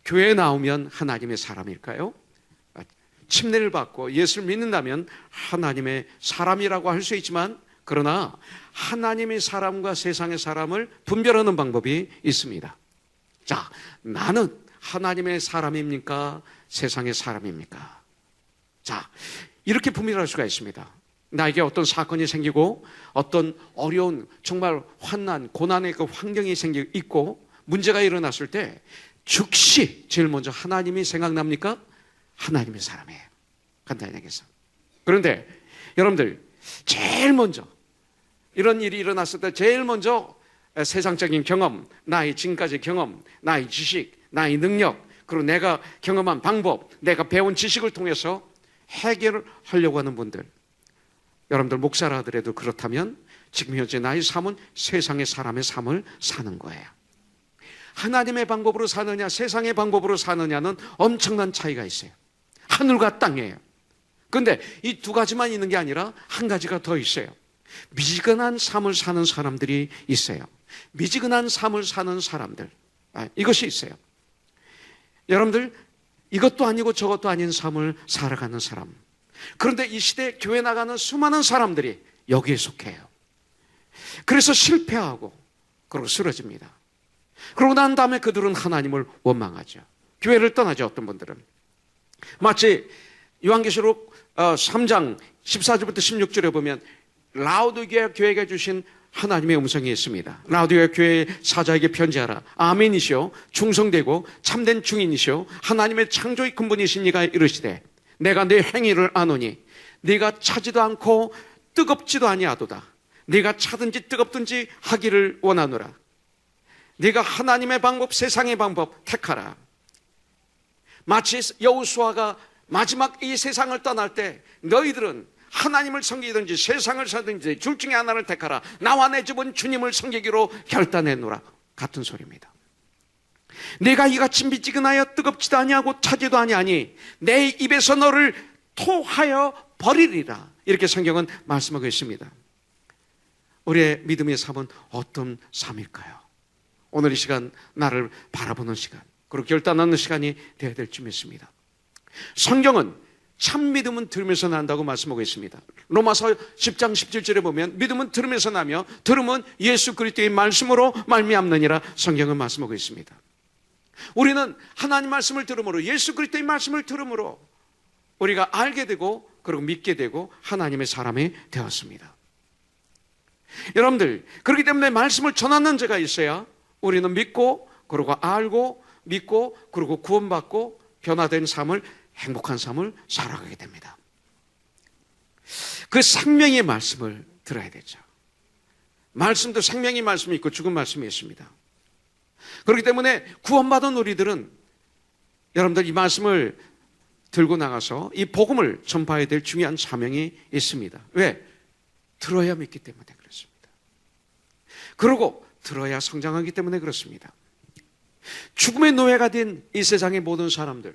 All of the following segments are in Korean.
교회에 나오면 하나님의 사람일까요? 침례를 받고 예수를 믿는다면 하나님의 사람이라고 할 수 있지만, 그러나 하나님의 사람과 세상의 사람을 분별하는 방법이 있습니다. 자, 나는 하나님의 사람입니까? 세상의 사람입니까? 자, 이렇게 분별할 수가 있습니다. 나에게 어떤 사건이 생기고 어떤 어려운 정말 환난, 고난의 그 환경이 있고 문제가 일어났을 때 즉시 제일 먼저 하나님이 생각납니까? 하나님의 사람이에요. 간단히 얘기해서. 그런데 여러분들, 제일 먼저 이런 일이 일어났을 때 제일 먼저 세상적인 경험, 나의 지금까지 경험, 나의 지식, 나의 능력, 그리고 내가 경험한 방법, 내가 배운 지식을 통해서 해결을 하려고 하는 분들, 여러분들 목사라 하더라도 그렇다면 지금 현재 나의 삶은 세상의 사람의 삶을 사는 거예요. 하나님의 방법으로 사느냐 세상의 방법으로 사느냐는 엄청난 차이가 있어요. 하늘과 땅이에요. 그런데 이 두 가지만 있는 게 아니라 한 가지가 더 있어요. 미지근한 삶을 사는 사람들이 있어요. 미지근한 삶을 사는 사람들, 이것이 있어요. 여러분들, 이것도 아니고 저것도 아닌 삶을 살아가는 사람. 그런데 이 시대에 교회 나가는 수많은 사람들이 여기에 속해요. 그래서 실패하고 그러고 쓰러집니다. 그러고 난 다음에 그들은 하나님을 원망하죠. 교회를 떠나죠. 어떤 분들은 마치 요한계시록 3장 14절부터 16절에 보면 라오디게아 교회가 주신 하나님의 음성이 있습니다. 라오디게아 교회의 사자에게 편지하라. 아멘이시오, 충성되고 참된 증인이시오, 하나님의 창조의 근본이신 이가 이르시되 내가 네 행위를 아노니 네가 차지도 않고 뜨겁지도 아니하도다. 네가 차든지 뜨겁든지 하기를 원하노라. 네가 하나님의 방법 세상의 방법 택하라. 마치 여호수아가 마지막 이 세상을 떠날 때 너희들은 하나님을 섬기든지 세상을 사든지 둘 중에 하나를 택하라. 나와 내 집은 주님을 섬기기로 결단해놓으라. 같은 소리입니다. 내가 이같이 미지근하여 뜨겁지도 아니하고 차지도 아니하니 내 입에서 너를 토하여 버리리라. 이렇게 성경은 말씀하고 있습니다. 우리의 믿음의 삶은 어떤 삶일까요? 오늘 이 시간 나를 바라보는 시간, 그리고 결단하는 시간이 되어야 될 줄 믿습니다. 성경은 참 믿음은 들으면서 난다고 말씀하고 있습니다. 로마서 10장 17절에 보면 믿음은 들으면서 나며 들음은 예수 그리스도의 말씀으로 말미암느니라 성경은 말씀하고 있습니다. 우리는 하나님 말씀을 들음으로, 예수 그리스도의 말씀을 들음으로 우리가 알게 되고 그리고 믿게 되고 하나님의 사람이 되었습니다. 여러분들, 그렇기 때문에 말씀을 전하는 자가 있어야 우리는 믿고 그리고 알고 믿고 그리고 구원받고 변화된 삶을, 행복한 삶을 살아가게 됩니다. 그 생명의 말씀을 들어야 되죠. 말씀도 생명의 말씀이 있고 죽은 말씀이 있습니다. 그렇기 때문에 구원받은 우리들은 여러분들 이 말씀을 들고 나가서 이 복음을 전파해야 될 중요한 사명이 있습니다. 왜? 들어야 믿기 때문에 그렇습니다. 그리고 들어야 성장하기 때문에 그렇습니다. 죽음의 노예가 된 이 세상의 모든 사람들,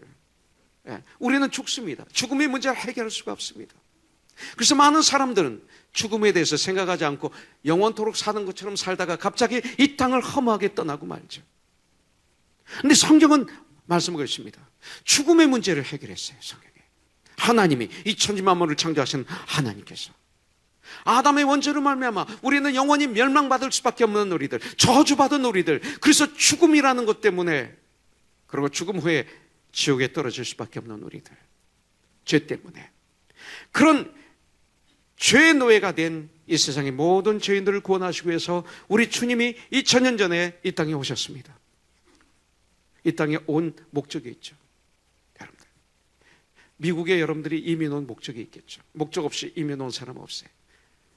우리는 죽습니다. 죽음의 문제를 해결할 수가 없습니다. 그래서 많은 사람들은 죽음에 대해서 생각하지 않고 영원토록 사는 것처럼 살다가 갑자기 이 땅을 허무하게 떠나고 말죠. 그런데 성경은 말씀하고 있습니다. 죽음의 문제를 해결했어요. 성경에 하나님이 이 천지 만물을 창조하신 하나님께서 아담의 원죄로 말미암아 우리는 영원히 멸망받을 수밖에 없는 우리들, 저주받은 우리들, 그래서 죽음이라는 것 때문에, 그리고 죽음 후에 지옥에 떨어질 수밖에 없는 우리들, 죄 때문에, 그런 죄의 노예가 된 이 세상의 모든 죄인들을 구원하시기 위해서 우리 주님이 2000년 전에 이 땅에 오셨습니다. 이 땅에 온 목적이 있죠. 여러분들, 미국에 여러분들이 이민 온 목적이 있겠죠. 목적 없이 이민 온 사람 없어요.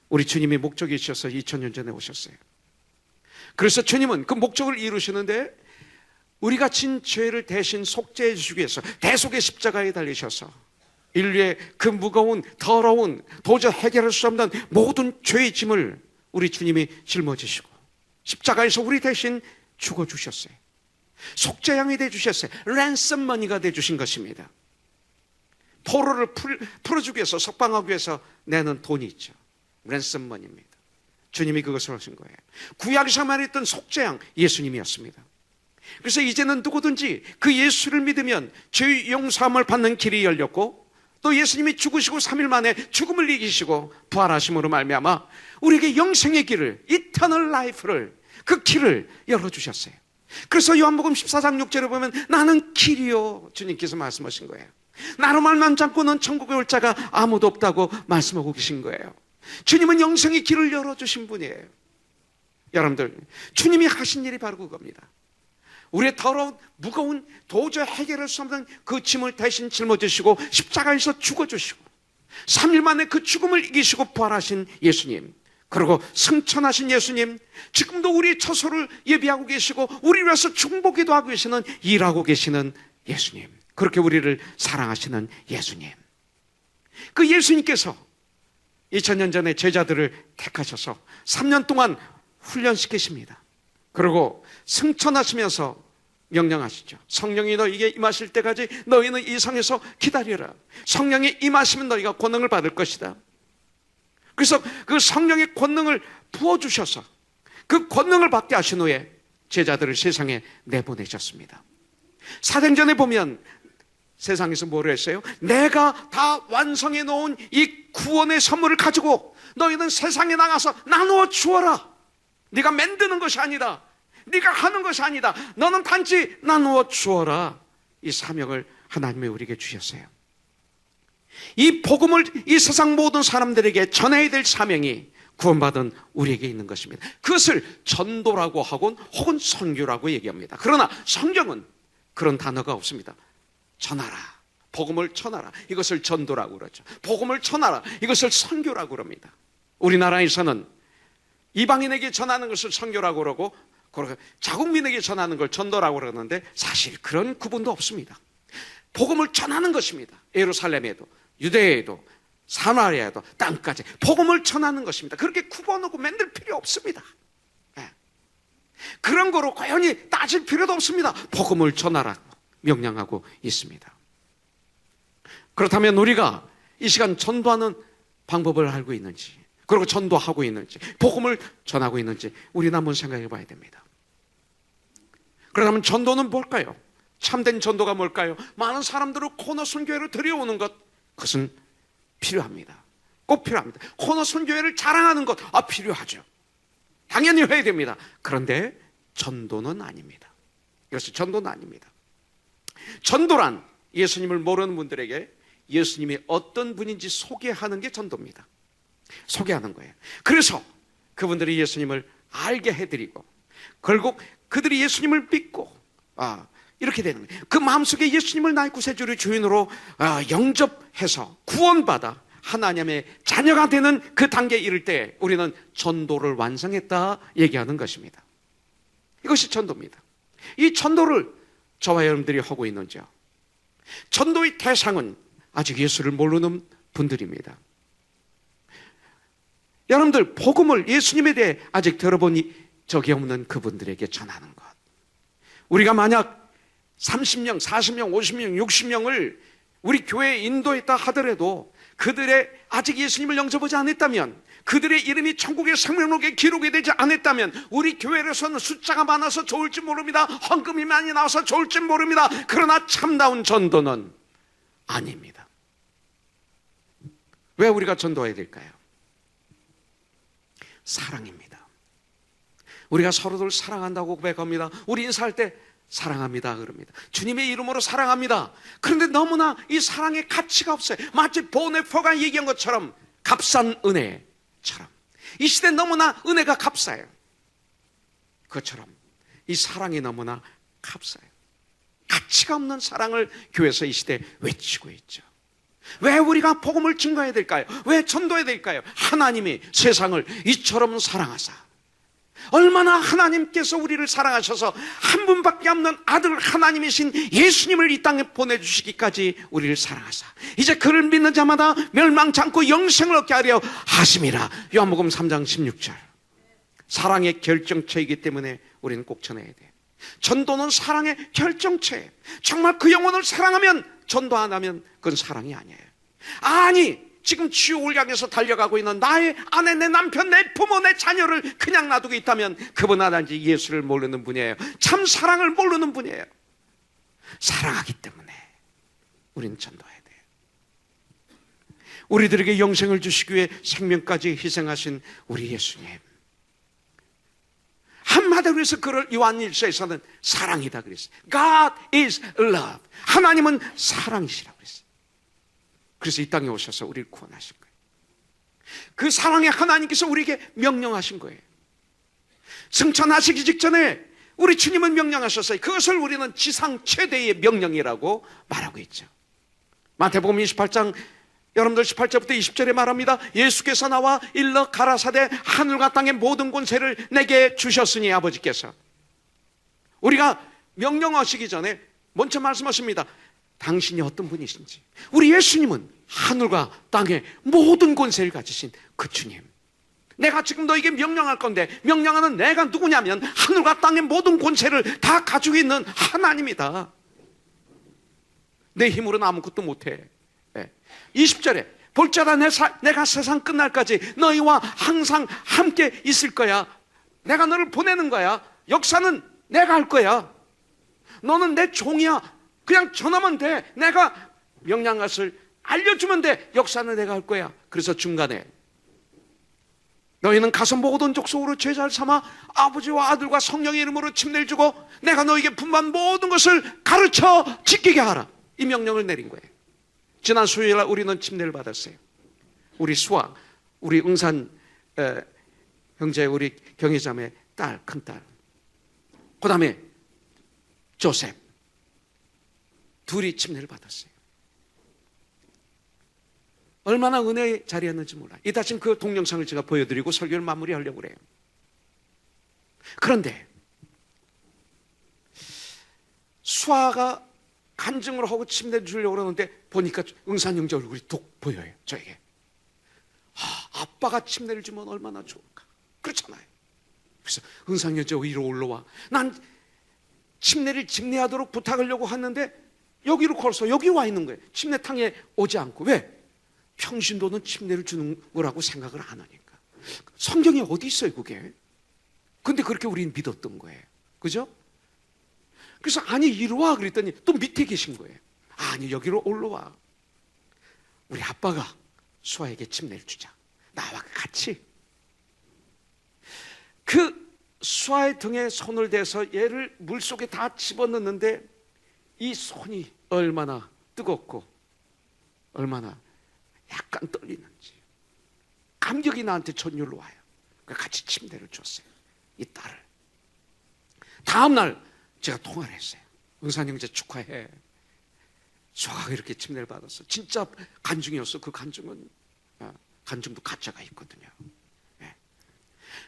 우리 주님이 목적이 있어서 2000년 전에 오셨어요. 그래서 주님은 그 목적을 이루시는데 우리가 진 죄를 대신 속죄해 주시기 위해서 대속의 십자가에 달리셔서 인류의 그 무거운 더러운 도저히 해결할 수 없는 모든 죄의 짐을 우리 주님이 짊어지시고 십자가에서 우리 대신 죽어주셨어요. 속죄양이 되어주셨어요. 랜섬머니가 되어주신 것입니다. 포로를 풀어주기 위해서, 석방하기 위해서 내는 돈이 있죠. 랜섬머니입니다. 주님이 그것을 하신 거예요. 구약에서 말했던 속죄양 예수님이었습니다. 그래서 이제는 누구든지 그 예수를 믿으면 죄 용서함을 받는 길이 열렸고, 또 예수님이 죽으시고 3일 만에 죽음을 이기시고 부활하심으로 말미암아 우리에게 영생의 길을, 이터널 라이프를, 그 길을 열어주셨어요. 그래서 요한복음 14장 6절에 보면 나는 길이요, 주님께서 말씀하신 거예요. 나로 말만 잡고는 천국에 올 자가 아무도 없다고 말씀하고 계신 거예요. 주님은 영생의 길을 열어주신 분이에요. 여러분들, 주님이 하신 일이 바로 그겁니다. 우리의 더러운 무거운 도저히 해결할 수 없는 그 짐을 대신 짊어지시고 십자가에서 죽어주시고 3일 만에 그 죽음을 이기시고 부활하신 예수님, 그리고 승천하신 예수님, 지금도 우리의 처소를 예비하고 계시고 우리 위해서 중보기도 하고 계시는, 일하고 계시는 예수님, 그렇게 우리를 사랑하시는 예수님, 그 예수님께서 2000년 전에 제자들을 택하셔서 3년 동안 훈련시키십니다. 그리고 승천하시면서 명령하시죠. 성령이 너희에게 임하실 때까지 너희는 이 성에서 기다려라. 성령이 임하시면 너희가 권능을 받을 것이다. 그래서 그 성령의 권능을 부어주셔서 그 권능을 받게 하신 후에 제자들을 세상에 내보내셨습니다. 사도행전에 보면 세상에서 뭐를 했어요? 내가 다 완성해 놓은 이 구원의 선물을 가지고 너희는 세상에 나가서 나누어 주어라. 네가 만드는 것이 아니다, 네가 하는 것이 아니다, 너는 단지 나누어 주어라. 이 사명을 하나님이 우리에게 주셨어요. 이 복음을 이 세상 모든 사람들에게 전해야 될 사명이 구원받은 우리에게 있는 것입니다. 그것을 전도라고 하곤 혹은 선교라고 얘기합니다. 그러나 성경은 그런 단어가 없습니다. 전하라, 복음을 전하라, 이것을 전도라고 그러죠. 복음을 전하라, 이것을 선교라고 그럽니다. 우리나라에서는 이방인에게 전하는 것을 선교라고 그러고 자국민에게 전하는 걸 전도라고 그러는데 사실 그런 구분도 없습니다. 복음을 전하는 것입니다. 예루살렘에도 유대에도 사마리아에도 땅까지 복음을 전하는 것입니다. 그렇게 구분하고 만들 필요 없습니다. 그런 거로 고연히 따질 필요도 없습니다. 복음을 전하라고 명령하고 있습니다. 그렇다면 우리가 이 시간 전도하는 방법을 알고 있는지, 그리고 전도하고 있는지, 복음을 전하고 있는지 우리는 한번 생각해 봐야 됩니다. 그렇다면 전도는 뭘까요? 참된 전도가 뭘까요? 많은 사람들을 코너 선교회로 들여오는 것, 그것은 필요합니다. 꼭 필요합니다. 코너 선교회를 자랑하는 것, 필요하죠. 당연히 해야 됩니다. 그런데 전도는 아닙니다. 이것은 전도는 아닙니다. 전도란 예수님을 모르는 분들에게 예수님이 어떤 분인지 소개하는 게 전도입니다. 소개하는 거예요. 그래서 그분들이 예수님을 알게 해드리고 결국 그들이 예수님을 믿고 이렇게 되는 거예요. 그 마음속에 예수님을 나의 구세주를 주인으로 영접해서 구원받아 하나님의 자녀가 되는 그 단계에 이를 때 우리는 전도를 완성했다 얘기하는 것입니다. 이것이 전도입니다. 이 전도를 저와 여러분들이 하고 있는지요? 전도의 대상은 아직 예수를 모르는 분들입니다. 여러분들, 복음을, 예수님에 대해 아직 들어본 적이 없는 그분들에게 전하는 것. 우리가 만약 30명, 40명, 50명, 60명을 우리 교회에 인도했다 하더라도 그들의 아직 예수님을 영접하지 않았다면, 그들의 이름이 천국의 생명록에 기록이 되지 않았다면 우리 교회에서는 숫자가 많아서 좋을지 모릅니다. 헌금이 많이 나와서 좋을지 모릅니다. 그러나 참다운 전도는 아닙니다. 왜 우리가 전도해야 될까요? 사랑입니다. 우리가 서로를 사랑한다고 고백합니다. 우리 인사할 때 사랑합니다 그럽니다. 주님의 이름으로 사랑합니다. 그런데 너무나 이 사랑의 가치가 없어요. 마치 보네포가 얘기한 것처럼 값싼 은혜처럼 이 시대 너무나 은혜가 값싸요. 그것처럼 이 사랑이 너무나 값싸요. 가치가 없는 사랑을 교회에서 이 시대에 외치고 있죠. 왜 우리가 복음을 증거해야 될까요? 왜 전도해야 될까요? 하나님이 세상을 이처럼 사랑하사, 얼마나 하나님께서 우리를 사랑하셔서 한 분밖에 없는 아들 하나님이신 예수님을 이 땅에 보내주시기까지 우리를 사랑하사 이제 그를 믿는 자마다 멸망치 않고 영생을 얻게 하려 하심이라. 요한복음 3장 16절. 사랑의 결정체이기 때문에 우리는 꼭 전해야 돼. 전도는 사랑의 결정체. 정말 그 영혼을 사랑하면 전도 안 하면 그건 사랑이 아니에요. 아니, 지금 지옥을 향해서 달려가고 있는 나의 아내, 내 남편, 내 부모, 내 자녀를 그냥 놔두고 있다면 그분은 단지 예수를 모르는 분이에요. 참 사랑을 모르는 분이에요. 사랑하기 때문에 우리는 전도해야 돼요. 우리들에게 영생을 주시기 위해 생명까지 희생하신 우리 예수님, 한마디로 해서 그를 요한일서에서는 사랑이다 그랬어요. God is love. 하나님은 사랑이시라고 그랬어요. 그래서 이 땅에 오셔서 우리를 구원하신 거예요. 그 사랑의 하나님께서 우리에게 명령하신 거예요. 승천하시기 직전에 우리 주님은 명령하셨어요. 그것을 우리는 지상 최대의 명령이라고 말하고 있죠. 마태복음 28장 여러분들 18절부터 20절에 말합니다. 예수께서 나와 일러 가라사대 하늘과 땅의 모든 권세를 내게 주셨으니, 아버지께서 우리가 명령하시기 전에 먼저 말씀하십니다. 당신이 어떤 분이신지. 우리 예수님은 하늘과 땅의 모든 권세를 가지신 그 주님. 내가 지금 너에게 명령할 건데 명령하는 내가 누구냐면 하늘과 땅의 모든 권세를 다 가지고 있는 하나님이다. 내 힘으로는 아무것도 못해. 20절에 볼자라 내가 세상 끝날까지 너희와 항상 함께 있을 거야. 내가 너를 보내는 거야. 역사는 내가 할 거야. 너는 내 종이야. 그냥 전하면 돼. 내가 명령한 것을 알려주면 돼. 역사는 내가 할 거야. 그래서 중간에 너희는 가서 모든 족속으로 제자를 삼아 아버지와 아들과 성령의 이름으로 침례를 주고 내가 너희에게 분반 모든 것을 가르쳐 지키게 하라. 이 명령을 내린 거예요. 지난 수요일 날 우리는 침례를 받았어요. 우리 수아, 우리 응산 형제, 우리 경혜자매 딸, 큰딸, 그 다음에 조셉, 둘이 침례를 받았어요. 얼마나 은혜의 자리였는지 몰라요. 이따 지금 그 동영상을 제가 보여드리고 설교를 마무리하려고 그래요. 그런데 수아가 간증을 하고 침례를 주려고 그러는데 보니까 응산 형제 얼굴이 뚝 보여요. 저에게. 아빠가 침례를 주면 얼마나 좋을까. 그렇잖아요. 그래서 응산 형제 위로 올라와. 난 침례를 직례하도록 부탁하려고 하는데 여기로 걸어서 여기 와 있는 거예요. 침례탕에 오지 않고. 왜? 평신도는 침례를 주는 거라고 생각을 안 하니까. 성경에 어디 있어요 그게? 근데 그렇게 우리는 믿었던 거예요. 그죠? 그래서 아니 이리 와 그랬더니 또 밑에 계신 거예요. 아니 여기로 올라와. 우리 아빠가 수아에게 침례를 주자. 나와 같이. 그 수아의 등에 손을 대서 얘를 물속에 다 집어넣는데 이 손이 얼마나 뜨겁고 얼마나 약간 떨리는지 감격이 나한테 전율로 와요. 같이 침례를 줬어요. 이 딸을. 다음 날 제가 통화를 했어요. 응산 형제 축하해. 수아가 이렇게 침례를 받았어. 진짜 간증이었어. 그 간증은 간증도 가짜가 있거든요.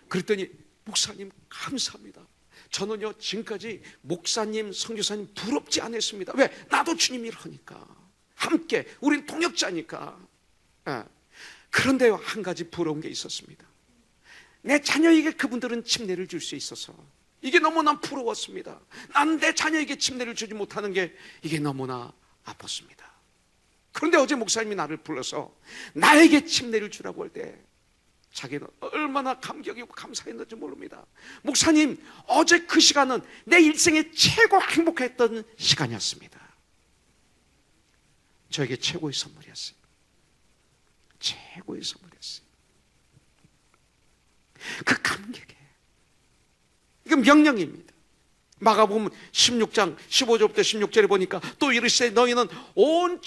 그랬더니 목사님 감사합니다. 저는요 지금까지 목사님, 선교사님 부럽지 않았습니다. 왜? 나도 주님 일을 하니까. 함께 우린 동역자니까. 그런데요 한 가지 부러운 게 있었습니다. 내 자녀에게 그분들은 침례를 줄 수 있어서 이게 너무나 부러웠습니다. 난 내 자녀에게 침례를 주지 못하는 게 이게 너무나 아팠습니다. 그런데 어제 목사님이 나를 불러서 나에게 침례를 주라고 할 때 자기는 얼마나 감격이고 감사했는지 모릅니다. 목사님, 어제 그 시간은 내 일생에 최고 행복했던 시간이었습니다. 저에게 최고의 선물이었어요. 최고의 선물이었어요. 그 감격에 이건 명령입니다. 마가복음 16장 15절부터 16절에 보니까 또 이르시되 너희는 온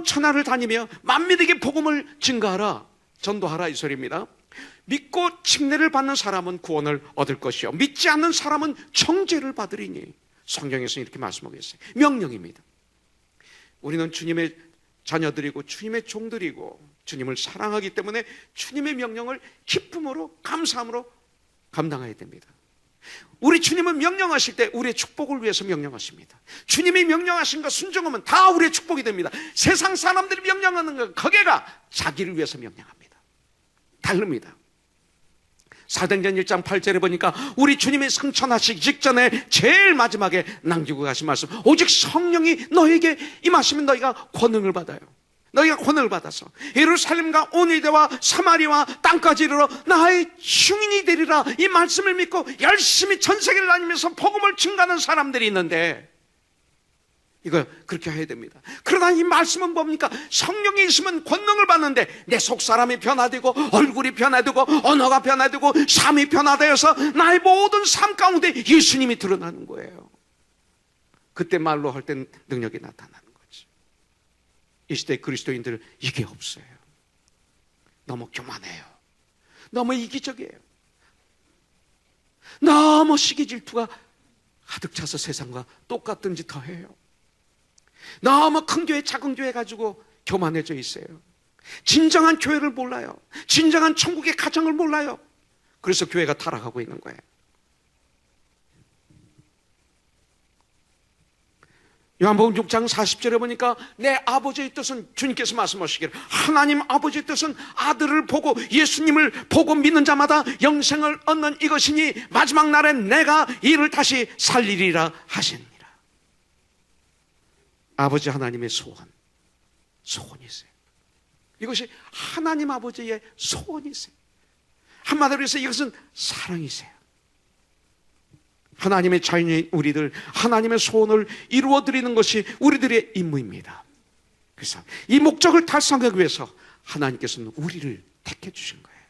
천하를 다니며 만민에게 복음을 증거하라, 전도하라 이 소리입니다. 믿고 침례를 받는 사람은 구원을 얻을 것이요 믿지 않는 사람은 정죄를 받으리니. 성경에서는 이렇게 말씀하고 있어요. 명령입니다. 우리는 주님의 자녀들이고 주님의 종들이고 주님을 사랑하기 때문에 주님의 명령을 기쁨으로 감사함으로 감당해야 됩니다. 우리 주님은 명령하실 때 우리의 축복을 위해서 명령하십니다. 주님이 명령하신 거 순종하면 다 우리의 축복이 됩니다. 세상 사람들이 명령하는 거 거기가 자기를 위해서 명령합니다. 다릅니다. 사도행전 1장 8절에 보니까 우리 주님이 승천하시기 직전에 제일 마지막에 남기고 가신 말씀, 오직 성령이 너에게 임하시면 너희가 권능을 받아요. 너희가 권능을 받아서 예루살렘과 온 유대와 사마리아와 땅까지 이르러 나의 증인이 되리라. 이 말씀을 믿고 열심히 전 세계를 다니면서 복음을 증가하는 사람들이 있는데, 이거 그렇게 해야 됩니다. 그러나 이 말씀은 뭡니까? 성령이 있으면 권능을 받는데 내 속사람이 변화되고 얼굴이 변화되고 언어가 변화되고 삶이 변화되어서 나의 모든 삶 가운데 예수님이 드러나는 거예요. 그때 말로 할 땐 능력이 나타나는 거지. 이 시대 그리스도인들 이게 없어요. 너무 교만해요. 너무 이기적이에요. 너무 시기 질투가 가득 차서 세상과 똑같은 짓 더 해요. 너무 큰 교회 작은 교회 가지고 교만해져 있어요. 진정한 교회를 몰라요. 진정한 천국의 가정을 몰라요. 그래서 교회가 타락하고 있는 거예요. 요한복음 6장 40절에 보니까 내 아버지의 뜻은, 주님께서 말씀하시기를 하나님 아버지의 뜻은 아들을 보고 예수님을 보고 믿는 자마다 영생을 얻는 이것이니 마지막 날에 내가 이를 다시 살리리라 하시니라. 아버지 하나님의 소원이세요. 이것이 하나님 아버지의 소원이세요. 한마디로 해서 이것은 사랑이세요. 하나님의 자녀인 우리들, 하나님의 소원을 이루어드리는 것이 우리들의 임무입니다. 그래서 이 목적을 달성하기 위해서 하나님께서는 우리를 택해 주신 거예요.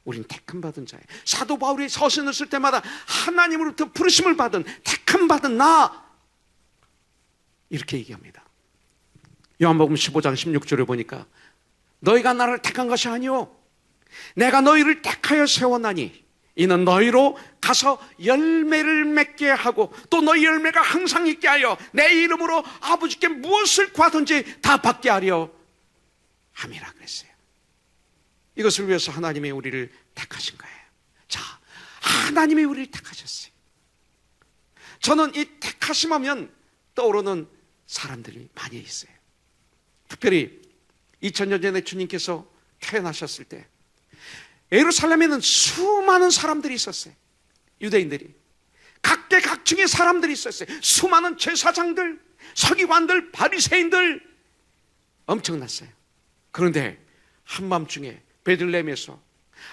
우린 택함 받은 자예요. 사도 바울이 서신을 쓸 때마다 하나님으로부터 부르심을 받은, 택함 받은 나, 이렇게 얘기합니다. 요한복음 15장 16절에 보니까 너희가 나를 택한 것이 아니오 내가 너희를 택하여 세웠나니 이는 너희로 가서 열매를 맺게 하고 또 너희 열매가 항상 있게 하여 내 이름으로 아버지께 무엇을 구하든지 다 받게 하려 함이라 그랬어요. 이것을 위해서 하나님이 우리를 택하신 거예요. 자, 하나님이 우리를 택하셨어요. 저는 이 택하심하면 떠오르는 사람들이 많이 있어요. 특별히 2000년 전에 주님께서 태어나셨을 때 예루살렘에는 수많은 사람들이 있었어요. 유대인들이 각계각층의 사람들이 있었어요. 수많은 제사장들, 서기관들, 바리새인들 엄청났어요. 그런데 한밤중에 베들레헴에서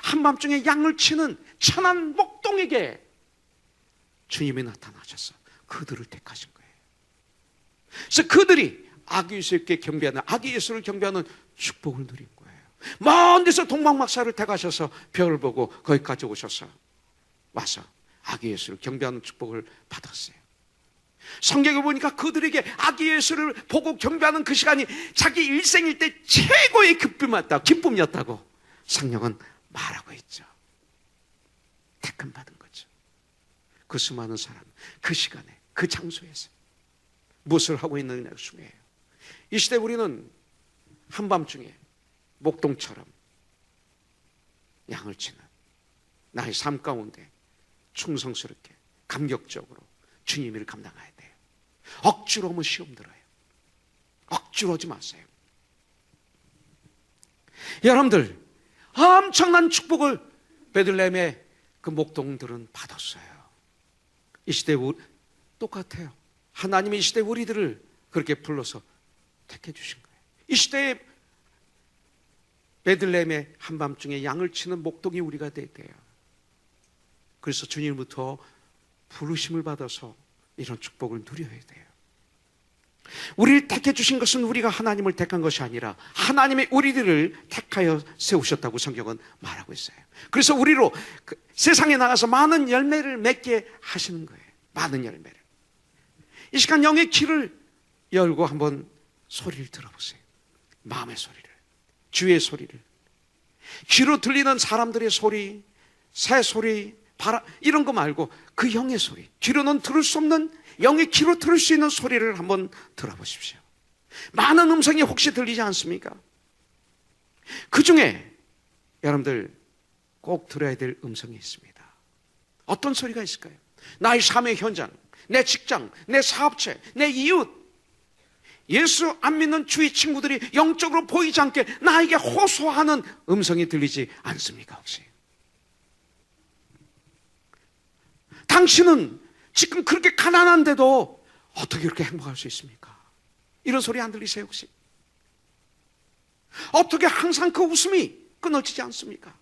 한밤중에 양을 치는 천한 목동에게 주님이 나타나셔서 그들을 택하신 거예요. 그래서 그들이 아기 예수께 경배하는, 아기 예수를 경배하는 축복을 누린 거예요. 먼 데서 동방박사를 택하셔서 별을 보고 거기까지 오셔서 와서 아기 예수를 경배하는 축복을 받았어요. 성경에 보니까 그들에게 아기 예수를 보고 경배하는 그 시간이 자기 일생일 때 최고의 기쁨이었다고 성경은 말하고 있죠. 택함 받은 거죠. 그 수많은 사람, 그 시간에, 그 장소에서 무엇을 하고 있느냐가 중요해요. 이 시대 우리는 한밤중에 목동처럼 양을 치는 나의 삶 가운데 충성스럽게 감격적으로 주님을 감당해야 돼요. 억지로 하면 시험 들어요. 억지로 하지 마세요. 여러분들 엄청난 축복을 베들레헴의 그 목동들은 받았어요. 이 시대 똑같아요. 하나님이 이 시대 우리들을 그렇게 불러서 택해 주신 거예요. 이 시대에 베들레헴의 한밤중에 양을 치는 목동이 우리가 돼야 돼요. 그래서 주님부터 부르심을 받아서 이런 축복을 누려야 돼요. 우리를 택해 주신 것은 우리가 하나님을 택한 것이 아니라 하나님의 우리들을 택하여 세우셨다고 성경은 말하고 있어요. 그래서 우리로 세상에 나가서 많은 열매를 맺게 하시는 거예요. 많은 열매를. 이 시간 영의 귀를 열고 한번 소리를 들어보세요. 마음의 소리를, 주의 소리를. 귀로 들리는 사람들의 소리, 새 소리, 바람, 이런 거 말고 그 영의 소리, 귀로는 들을 수 없는 영의 귀로 들을 수 있는 소리를 한번 들어보십시오. 많은 음성이 혹시 들리지 않습니까? 그 중에 여러분들 꼭 들어야 될 음성이 있습니다. 어떤 소리가 있을까요? 나의 삶의 현장, 내 직장, 내 사업체, 내 이웃, 예수 안 믿는 주위 친구들이 영적으로 보이지 않게 나에게 호소하는 음성이 들리지 않습니까? 혹시 당신은 지금 그렇게 가난한데도 어떻게 그렇게 행복할 수 있습니까? 이런 소리 안 들리세요 혹시? 어떻게 항상 그 웃음이 끊어지지 않습니까?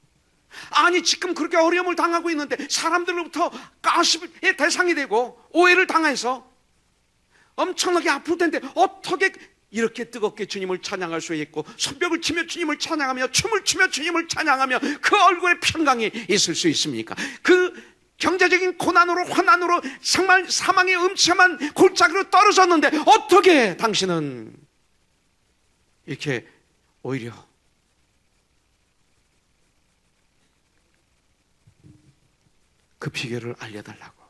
아니, 지금 그렇게 어려움을 당하고 있는데 사람들로부터 가십의 대상이 되고 오해를 당해서 엄청나게 아플 텐데 어떻게 이렇게 뜨겁게 주님을 찬양할 수 있고 손뼉을 치며 주님을 찬양하며 춤을 추며 주님을 찬양하며 그 얼굴에 평강이 있을 수 있습니까? 그 경제적인 고난으로 환난으로 정말 사망의 음침한 골짜기로 떨어졌는데 어떻게 당신은 이렇게 오히려 그 비결을 알려달라고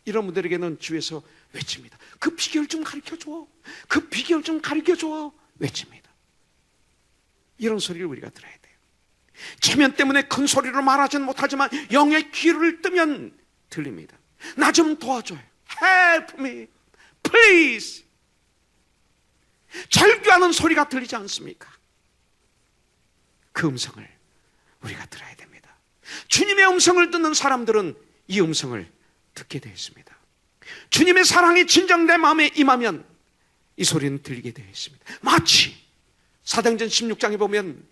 이런 분들에게는 주에서 외칩니다. 그 비결 좀 가르쳐줘. 그 비결 좀 가르쳐줘. 외칩니다. 이런 소리를 우리가 들어야 돼요. 체면 때문에 큰 소리로 말하지는 못하지만 영의 귀를 뜨면 들립니다. 나 좀 도와줘요. Help me, please. 절규하는 소리가 들리지 않습니까? 그 음성을 우리가 들어야 됩니다. 주님의 음성을 듣는 사람들은 이 음성을 듣게 되어 있습니다. 주님의 사랑이 진정 내 마음에 임하면 이 소리는 들리게 되어 있습니다. 마치 사도행전 16장에 보면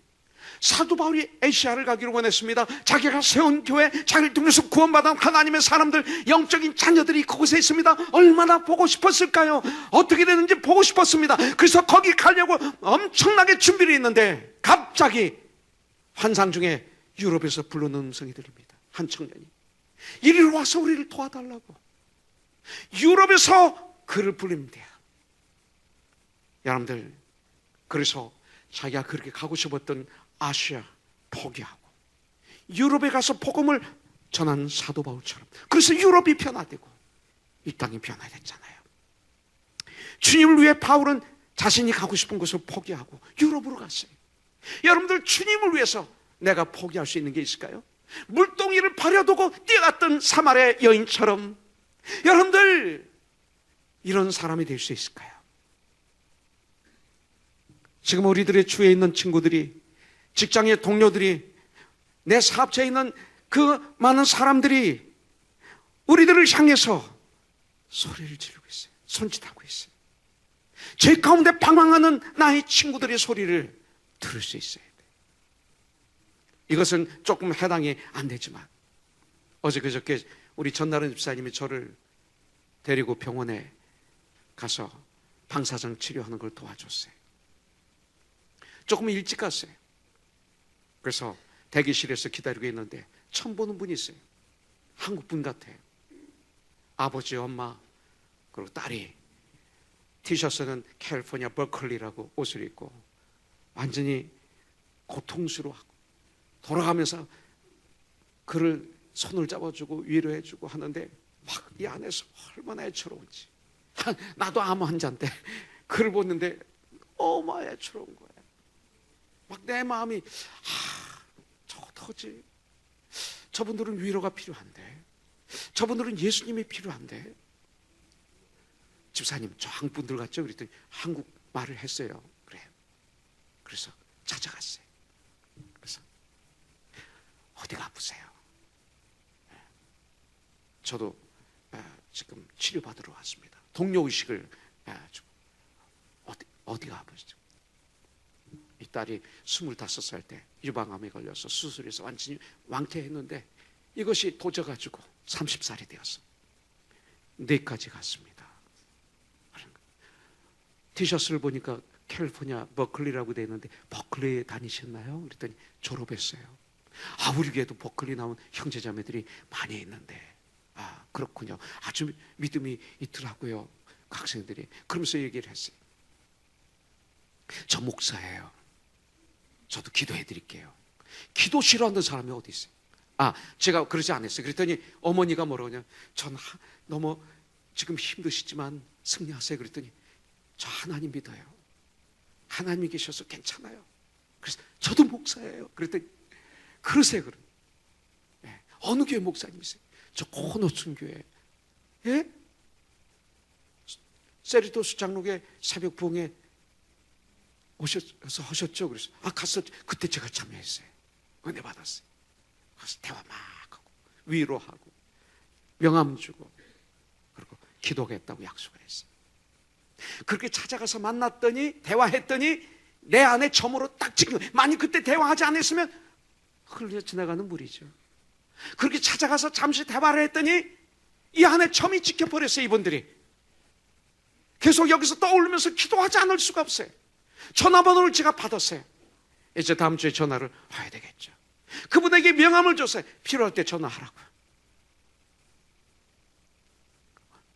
사도 바울이 아시아를 가기로 원했습니다. 자기가 세운 교회, 자기를 통해서 구원받은 하나님의 사람들, 영적인 자녀들이 그곳에 있습니다. 얼마나 보고 싶었을까요? 어떻게 되는지 보고 싶었습니다. 그래서 거기 가려고 엄청나게 준비를 했는데 갑자기 환상 중에 유럽에서 부르는 음성이 들립니다. 한 청년이 이리로 와서 우리를 도와달라고 유럽에서 그를 부릅니다. 여러분들, 그래서 자기가 그렇게 가고 싶었던 아시아 포기하고 유럽에 가서 복음을 전하는 사도 바울처럼, 그래서 유럽이 변화되고 이 땅이 변화됐잖아요. 주님을 위해 바울은 자신이 가고 싶은 곳을 포기하고 유럽으로 갔어요. 여러분들, 주님을 위해서 내가 포기할 수 있는 게 있을까요? 물동이를 버려두고 뛰어갔던 사마리아 여인처럼 여러분들 이런 사람이 될 수 있을까요? 지금 우리들의 주위에 있는 친구들이, 직장의 동료들이, 내 사업체에 있는 그 많은 사람들이 우리들을 향해서 소리를 지르고 있어요. 손짓하고 있어요. 제 가운데 방황하는 나의 친구들의 소리를 들을 수 있어야 돼요. 이것은 조금 해당이 안 되지만 어제 그저께 우리 전나른 집사님이 저를 데리고 병원에 가서 방사선 치료하는 걸 도와줬어요. 조금 일찍 갔어요. 그래서 대기실에서 기다리고 있는데 처음 보는 분이 있어요. 한국 분 같아요. 아버지, 엄마, 그리고 딸이 티셔츠는 캘리포니아 버클리라고 옷을 입고 완전히 고통스러워하고 돌아가면서 그를 손을 잡아주고 위로해주고 하는데 막 이 안에서 얼마나 애처로운지. 나도 암 환자인데 그를 보는데 너무 애처로운 거예요. 막 내 마음이 저 어떡하지? 저분들은 위로가 필요한데, 저분들은 예수님이 필요한데. 집사님, 저 한국 분들 같죠? 그랬더니 한국 말을 했어요. 그래요. 그래서 찾아갔어요. 그래서 어디가 아프세요? 저도 지금 치료받으러 왔습니다. 동료의식을 주고. 어디가 아프시죠? 이 딸이 25살 때 유방암에 걸려서 수술해서 완전히 왕태했는데 이것이 도져가지고 30살이 되었어. 뇌까지 갔습니다. 티셔츠를 보니까 캘리포니아 버클리라고 되어 있는데 버클리에 다니셨나요? 그랬더니 졸업했어요. 우리 교회도 버클리 나온 형제자매들이 많이 있는데 그렇군요. 아주 믿음이 있더라고요. 그 학생들이. 그러면서 얘기를 했어요. 저 목사예요. 저도 기도해 드릴게요. 기도 싫어하는 사람이 어디 있어요? 제가 그러지 않았어요. 그랬더니 어머니가 뭐라고 전 너무 지금 힘드시지만 승리하세요. 그랬더니 저 하나님 믿어요. 하나님이 계셔서 괜찮아요. 그래서 저도 목사예요. 그랬더니 그러세요. 그럼. 네. 어느 교회 목사님이세요? 저 코너춘 교회. 예? 세리도스 장로교 새벽 부흥회 오셔서 하셨죠? 그래서 갔어. 그때 제가 참여했어요. 은혜 받았어요. 가서 대화 막 하고 위로하고 명함 주고 그리고 기도하겠다고 약속을 했어요. 그렇게 찾아가서 만났더니 대화했더니 내 안에 점으로 딱 찍히고, 만약 그때 대화하지 않았으면 흘려 지나가는 물이죠. 그렇게 찾아가서 잠시 대화를 했더니 이 안에 점이 찍혀버렸어요. 이분들이 계속 여기서 떠오르면서 기도하지 않을 수가 없어요. 전화번호를 제가 받았어요. 이제 다음 주에 전화를 와야 되겠죠. 그분에게 명함을 줬어요. 필요할 때 전화하라고요.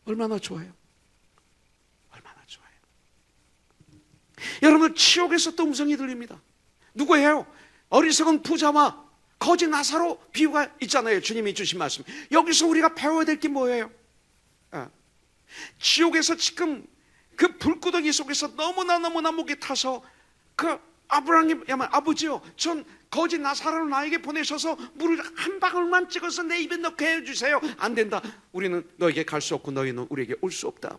얼마나 좋아요. 얼마나 좋아요. 여러분, 지옥에서 또 음성이 들립니다. 누구예요? 어리석은 부자와 거지 나사로 비유가 있잖아요. 주님이 주신 말씀. 여기서 우리가 배워야 될 게 뭐예요? 지옥에서 지금 그 불구덩이 속에서 너무나 목이 타서 그 아브라함이 아버지요, 전 거지 나사로를 나에게 보내셔서 물을 한 방울만 찍어서 내 입에 넣게 해주세요. 안 된다. 우리는 너에게 갈 수 없고 너희는 우리에게 올 수 없다.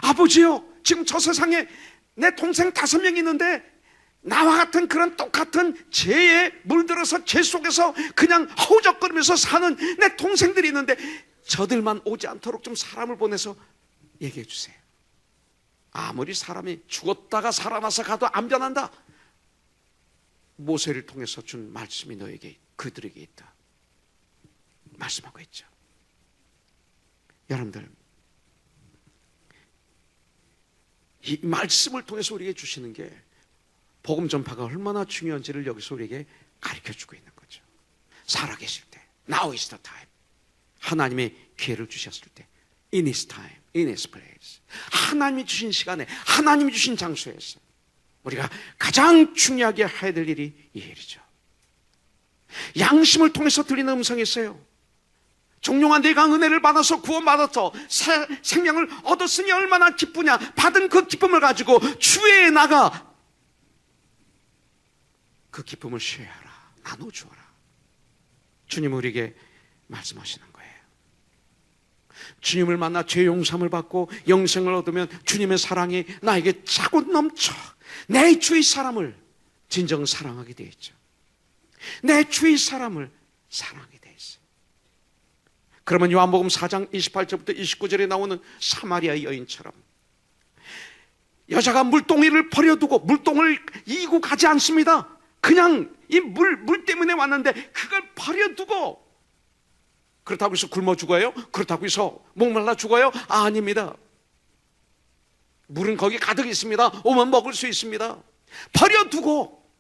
아버지요, 지금 저 세상에 내 동생 5명 있는데 나와 같은 그런 똑같은 죄에 물들어서 죄 속에서 그냥 허우적거리면서 사는 내 동생들이 있는데 저들만 오지 않도록 좀 사람을 보내서 얘기해 주세요. 아무리 사람이 죽었다가 살아나서 가도 안 변한다. 모세를 통해서 준 말씀이 너에게, 그들에게 있다 말씀하고 있죠. 여러분들, 이 말씀을 통해서 우리에게 주시는 게 복음 전파가 얼마나 중요한지를 여기서 우리에게 가르쳐주고 있는 거죠. 살아계실 때, now is the time. 하나님의 기회를 주셨을 때, in his time, in his place. 하나님이 주신 시간에, 하나님이 주신 장소에서 우리가 가장 중요하게 해야 될 일이 이 일이죠. 양심을 통해서 들리는 음성이 있어요. 종용아, 내가 은혜를 받아서 구원받아서 생명을 얻었으니 얼마나 기쁘냐. 받은 그 기쁨을 가지고 주회에 나가 그 기쁨을 쉐어하라, 나눠주어라. 주님 우리에게 말씀하시는 거예요. 주님을 만나 죄 용서함을 받고 영생을 얻으면 주님의 사랑이 나에게 차고 넘쳐 내 주위 사람을 진정 사랑하게 되어 있죠. 내 주위 사람을 사랑하게 되어 있어요. 그러면 요한복음 4장 28절부터 29절에 나오는 사마리아 여인처럼 여자가 물동이를 버려두고 물동을 이고 가지 않습니다. 그냥 이 물 때문에 왔는데 그걸 버려두고, 그렇다고 해서 굶어 죽어요? 그렇다고 해서 목말라 죽어요? 아닙니다. 물은 거기 가득 있습니다. 오면 먹을 수 있습니다. 버려두고,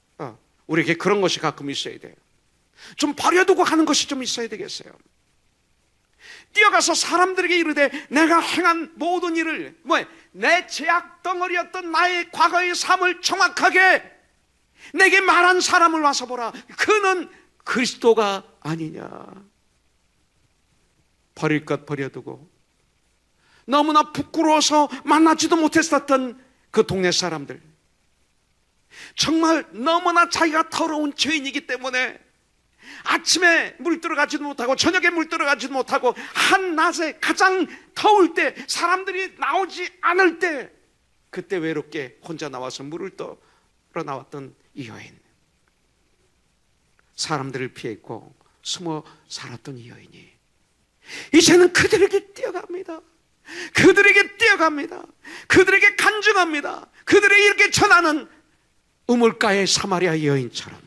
우리에게 그런 것이 가끔 있어야 돼요. 좀 버려두고 가는 것이 좀 있어야 되겠어요. 뛰어가서 사람들에게 이르되 내가 행한 모든 일을, 내 죄악 덩어리였던 나의 과거의 삶을 정확하게 내게 말한 사람을 와서 보라. 그는 그리스도가 아니냐. 버릴 것 버려두고 너무나 부끄러워서 만나지도 못했었던 그 동네 사람들, 정말 너무나 자기가 더러운 죄인이기 때문에 아침에 물 들어가지도 못하고 저녁에 물 들어가지도 못하고 한낮에 가장 더울 때, 사람들이 나오지 않을 때, 그때 외롭게 혼자 나와서 물을 떠러 나왔던 이 여인, 사람들을 피했고 숨어 살았던 이 여인이 이제는 그들에게 뛰어갑니다. 그들에게 뛰어갑니다. 그들에게 간증합니다. 그들에게 이렇게 전하는 우물가의 사마리아 여인처럼,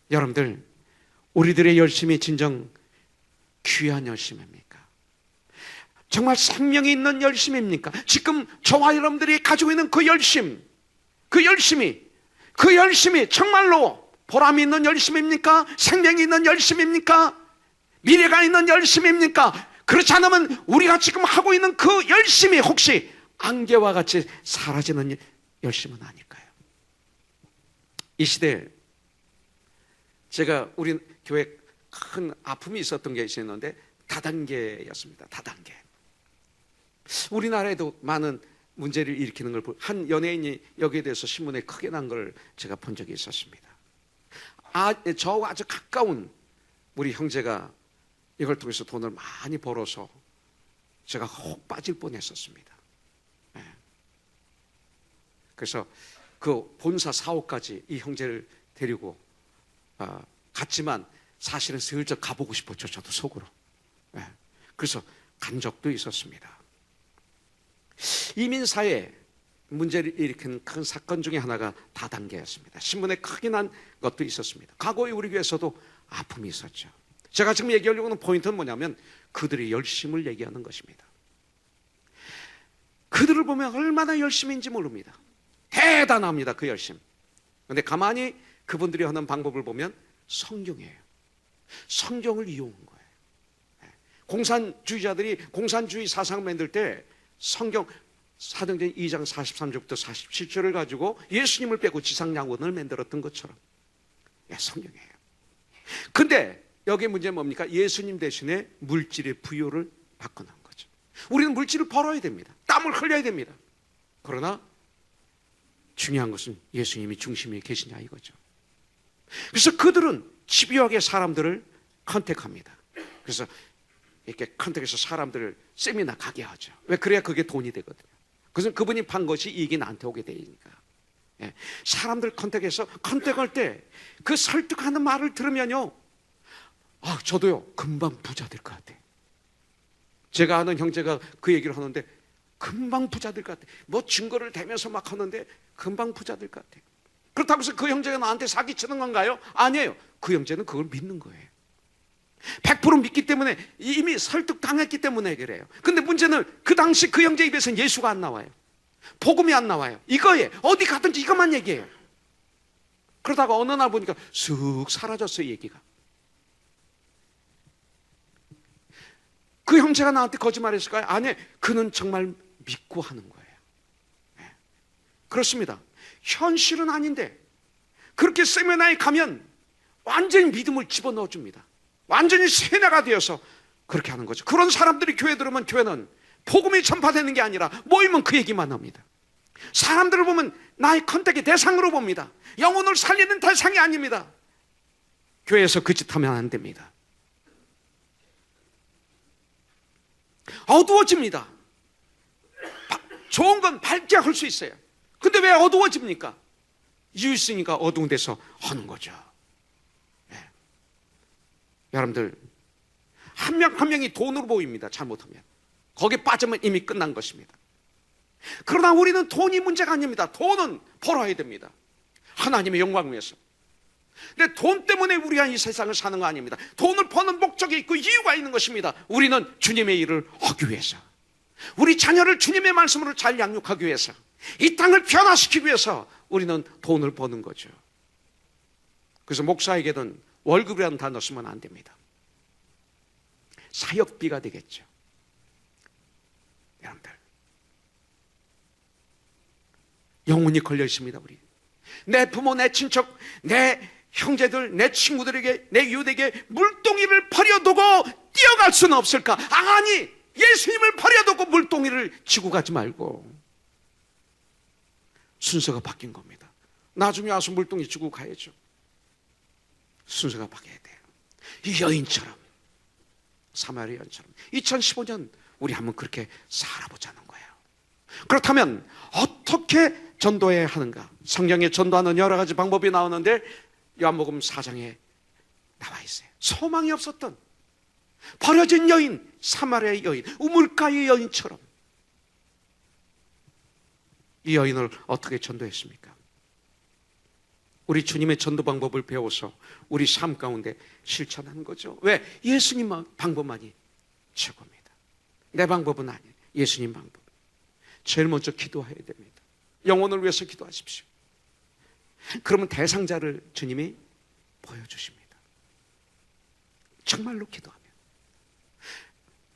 여러분들, 우리들의 열심이 진정 귀한 열심입니까? 정말 생명이 있는 열심입니까? 지금 저와 여러분들이 가지고 있는 그 열심, 그 열심이 정말로 보람이 있는 열심입니까? 생명이 있는 열심입니까? 미래가 있는 열심입니까? 그렇지 않으면 우리가 지금 하고 있는 그 열심이 혹시 안개와 같이 사라지는 열심은 아닐까요? 이 시대에 제가 우리 교회에 큰 아픔이 있었던 게 있었는데 다단계였습니다. 다단계. 우리나라에도 많은 문제를 일으키는 걸 한 연예인이 여기에 대해서 신문에 크게 난 걸 제가 본 적이 있었습니다. 저와 아주 가까운 우리 형제가 이걸 통해서 돈을 많이 벌어서 제가 혹 빠질 뻔했었습니다. 네. 그래서 그 본사 사옥까지 이 형제를 데리고 갔지만 사실은 슬쩍 가보고 싶었죠. 저도 속으로. 네. 그래서 간 적도 있었습니다. 이민사회, 문제를 일으킨 큰 사건 중에 하나가 다단계였습니다. 신문에 크게 난 것도 있었습니다. 과거에 우리 교회에서도 아픔이 있었죠. 제가 지금 얘기하려고 하는 포인트는 뭐냐면 그들의 열심을 얘기하는 것입니다. 그들을 보면 얼마나 열심인지 모릅니다. 대단합니다, 그 열심. 그런데 가만히 그분들이 하는 방법을 보면 성경이에요. 성경을 이용한 거예요. 공산주의자들이 공산주의 사상 만들 때 성경 사도행전 2장 43절부터 47절을 가지고 예수님을 빼고 지상양원을 만들었던 것처럼 성경이에요. 근데 여기 문제는 뭡니까? 예수님 대신에 물질의 부여를 바꿔놓은 거죠. 우리는 물질을 벌어야 됩니다. 땀을 흘려야 됩니다. 그러나 중요한 것은 예수님이 중심에 계시냐 이거죠. 그래서 그들은 집요하게 사람들을 컨택합니다. 그래서 이렇게 컨택해서 사람들을 세미나 가게 하죠. 왜? 그래야 그게 돈이 되거든요. 그래서 그분이 판 것이 이익이 나한테 오게 되니까. 사람들 컨택해서 컨택할 때 그 설득하는 말을 들으면요, 저도요 금방 부자 될 것 같아. 제가 아는 형제가 그 얘기를 하는데 금방 부자 될 것 같아. 뭐 증거를 대면서 막 하는데 금방 부자 될 것 같아. 그렇다고 해서 그 형제가 나한테 사기치는 건가요? 아니에요. 그 형제는 그걸 믿는 거예요. 100% 믿기 때문에, 이미 설득당했기 때문에 그래요. 근데 문제는 그 당시 그 형제 입에서는 예수가 안 나와요. 복음이 안 나와요. 이거예요. 어디 가든지 이것만 얘기해요. 그러다가 어느 날 보니까 쑥 사라졌어요, 얘기가. 그 형제가 나한테 거짓말했을까요? 아니, 그는 정말 믿고 하는 거예요. 그렇습니다. 현실은 아닌데 그렇게 세미나에 가면 완전히 믿음을 집어넣어 줍니다. 완전히 세뇌가 되어서 그렇게 하는 거죠. 그런 사람들이 교회 들어오면 교회는 복음이 전파되는 게 아니라 모이면 그 얘기만 합니다. 사람들을 보면 나의 컨택의 대상으로 봅니다. 영혼을 살리는 대상이 아닙니다. 교회에서 그 짓 하면 안 됩니다. 어두워집니다. 좋은 건 밝게 할 수 있어요. 근데 왜 어두워집니까? 이유 있으니까 어두운 데서 하는 거죠. 여러분들, 한 명 한 명이 돈으로 보입니다. 잘못하면 거기에 빠지면 이미 끝난 것입니다. 그러나 우리는 돈이 문제가 아닙니다. 돈은 벌어야 됩니다. 하나님의 영광을 위해서. 근데 돈 때문에 우리가 이 세상을 사는 거 아닙니다. 돈을 버는 목적이 있고 이유가 있는 것입니다. 우리는 주님의 일을 하기 위해서, 우리 자녀를 주님의 말씀으로 잘 양육하기 위해서, 이 땅을 변화시키기 위해서 우리는 돈을 버는 거죠. 그래서 목사에게는 월급이라는 단어 쓰면 안 됩니다. 사역비가 되겠죠. 여러분들, 영혼이 걸려 있습니다. 우리 내 부모, 내 친척, 내 형제들, 내 친구들에게, 내 이웃에게 물동이를 버려두고 뛰어갈 수는 없을까? 아니, 예수님을 버려두고 물동이를 지고 가지 말고 순서가 바뀐 겁니다. 나중에 와서 물동이 지고 가야죠. 순서가 바뀌어야 돼요. 이 여인처럼, 사마리아 여인처럼 2015년 우리 한번 그렇게 살아보자는 거예요. 그렇다면 어떻게 전도해야 하는가? 성경에 전도하는 여러 가지 방법이 나오는데 요한복음 4장에 나와 있어요. 소망이 없었던 버려진 여인, 사마리아의 여인, 우물가의 여인처럼 이 여인을 어떻게 전도했습니까? 우리 주님의 전도 방법을 배워서 우리 삶 가운데 실천하는 거죠. 왜? 예수님 방법만이 최고입니다. 내 방법은 아니에요. 예수님 방법. 제일 먼저 기도해야 됩니다. 영혼을 위해서 기도하십시오. 그러면 대상자를 주님이 보여주십니다. 정말로 기도하면.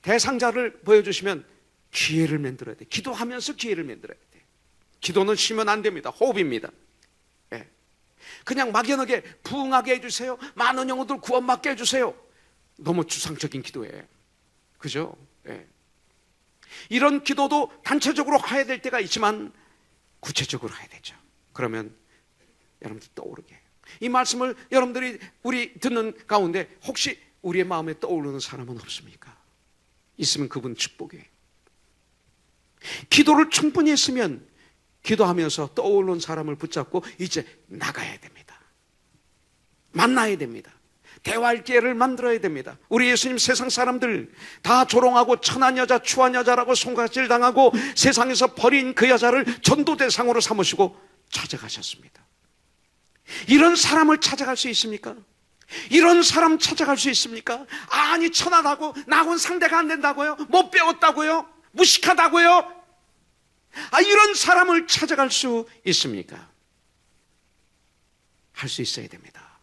대상자를 보여주시면 기회를 만들어야 돼. 기도하면서 기회를 만들어야 돼. 기도는 쉬면 안 됩니다. 호흡입니다. 예. 그냥 막연하게 부응하게 해주세요, 많은 영혼들 구원받게 해주세요, 너무 추상적인 기도예요. 그죠? 예. 이런 기도도 단체적으로 해야 될 때가 있지만 구체적으로 해야 되죠. 그러면 여러분들 떠오르게 해요. 이 말씀을 여러분들이 우리 듣는 가운데 혹시 우리의 마음에 떠오르는 사람은 없습니까? 있으면 그분 축복이에요. 기도를 충분히 했으면 기도하면서 떠오르는 사람을 붙잡고 이제 나가야 됩니다. 만나야 됩니다. 대화할 기회를 만들어야 됩니다. 우리 예수님 세상 사람들 다 조롱하고 천한 여자, 추한 여자라고 손가락질 당하고 세상에서 버린 그 여자를 전도 대상으로 삼으시고 찾아가셨습니다. 이런 사람을 찾아갈 수 있습니까? 이런 사람 찾아갈 수 있습니까? 아니, 천하다고 나하고는 상대가 안 된다고요? 못 배웠다고요? 무식하다고요? 이런 사람을 찾아갈 수 있습니까? 할 수 있어야 됩니다.